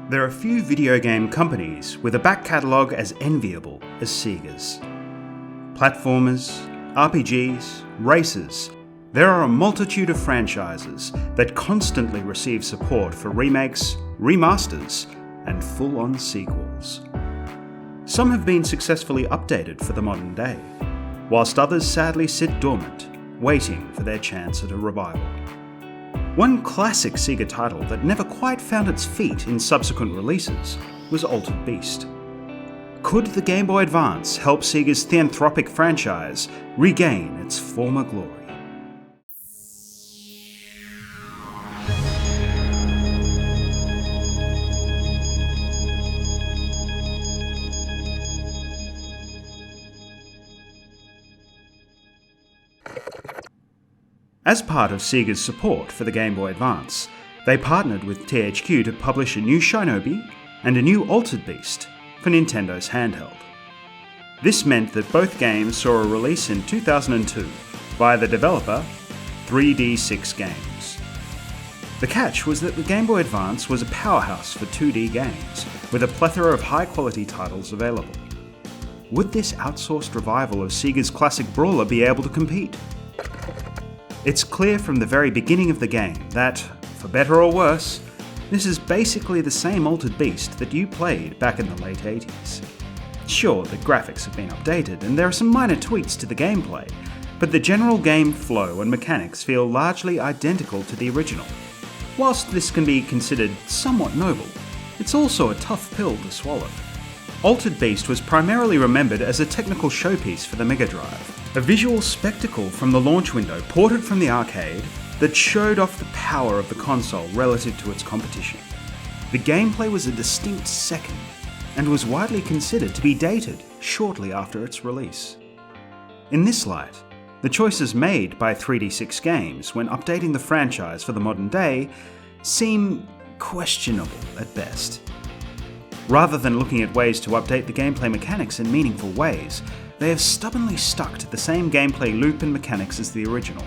There are few video game companies with a back catalogue as enviable as Sega's. Platformers, RPGs, races, there are a multitude of franchises that constantly receive support for remakes, remasters, and full-on sequels. Some have been successfully updated for the modern day, whilst others sadly sit dormant, waiting for their chance at a revival. One classic Sega title that never quite found its feet in subsequent releases was Altered Beast. Could the Game Boy Advance help Sega's Theanthropic franchise regain its former glory? As part of Sega's support for the Game Boy Advance, they partnered with THQ to publish a new Shinobi and a new Altered Beast for Nintendo's handheld. This meant that both games saw a release in 2002 via the developer 3D6 Games. The catch was that the Game Boy Advance was a powerhouse for 2D games, with a plethora of high-quality titles available. Would this outsourced revival of Sega's classic brawler be able to compete? It's clear from the very beginning of the game that, for better or worse, this is basically the same Altered Beast that you played back in the late 80s. Sure, the graphics have been updated and there are some minor tweaks to the gameplay, but the general game flow and mechanics feel largely identical to the original. Whilst this can be considered somewhat noble, it's also a tough pill to swallow. Altered Beast was primarily remembered as a technical showpiece for the Mega Drive, a visual spectacle from the launch window ported from the arcade that showed off the power of the console relative to its competition. The gameplay was a distinct second, and was widely considered to be dated shortly after its release. In this light, the choices made by 3D6 Games when updating the franchise for the modern day seem questionable at best. Rather than looking at ways to update the gameplay mechanics in meaningful ways, they have stubbornly stuck to the same gameplay loop and mechanics as the original.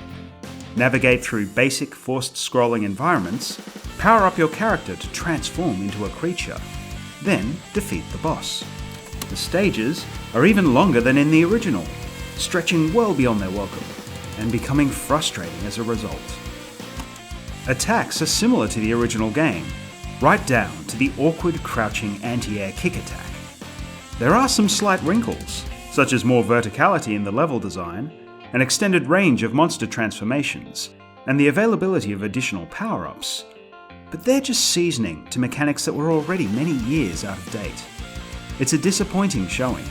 Navigate through basic forced scrolling environments, power up your character to transform into a creature, then defeat the boss. The stages are even longer than in the original, stretching well beyond their welcome, and becoming frustrating as a result. Attacks are similar to the original game, right down to the awkward crouching anti-air kick attack. There are some slight wrinkles, such as more verticality in the level design, an extended range of monster transformations, and the availability of additional power-ups, but they're just seasoning to mechanics that were already many years out of date. It's a disappointing showing.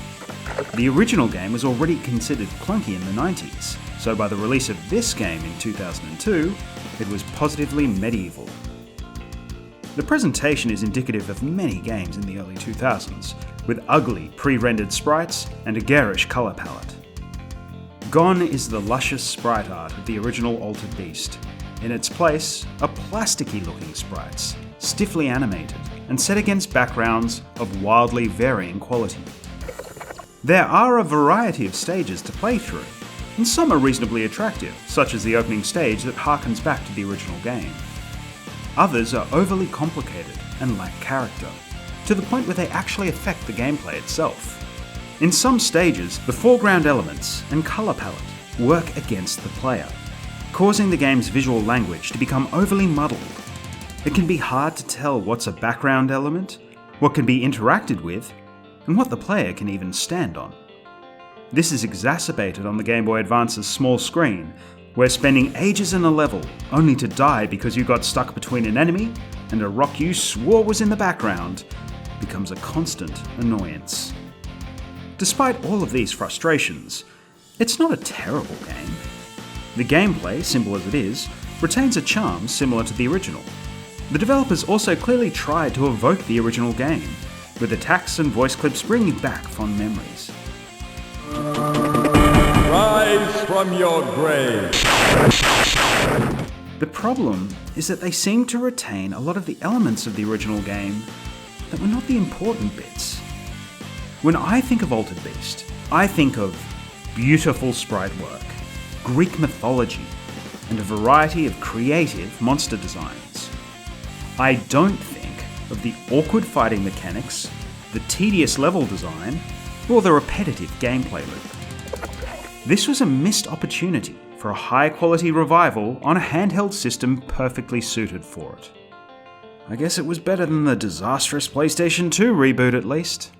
The original game was already considered clunky in the 90s, so by the release of this game in 2002, it was positively medieval. The presentation is indicative of many games in the early 2000s, with ugly, pre-rendered sprites and a garish colour palette. Gone is the luscious sprite art of the original Altered Beast. In its place are plasticky-looking sprites, stiffly animated, and set against backgrounds of wildly varying quality. There are a variety of stages to play through, and some are reasonably attractive, such as the opening stage that harkens back to the original game. Others are overly complicated and lack character, to the point where they actually affect the gameplay itself. In some stages, the foreground elements and colour palette work against the player, causing the game's visual language to become overly muddled. It can be hard to tell what's a background element, what can be interacted with, and what the player can even stand on. This is exacerbated on the Game Boy Advance's small screen, where spending ages in a level only to die because you got stuck between an enemy and a rock you swore was in the background becomes a constant annoyance. Despite all of these frustrations, it's not a terrible game. The gameplay, simple as it is, retains a charm similar to the original. The developers also clearly tried to evoke the original game, with attacks and voice clips bringing back fond memories. Rise from your grave. The problem is that they seem to retain a lot of the elements of the original game that were not the important bits. When I think of Altered Beast, I think of beautiful sprite work, Greek mythology, and a variety of creative monster designs. I don't think of the awkward fighting mechanics, the tedious level design, or the repetitive gameplay loop. This was a missed opportunity for a high-quality revival on a handheld system perfectly suited for it. I guess it was better than the disastrous PlayStation 2 reboot at least.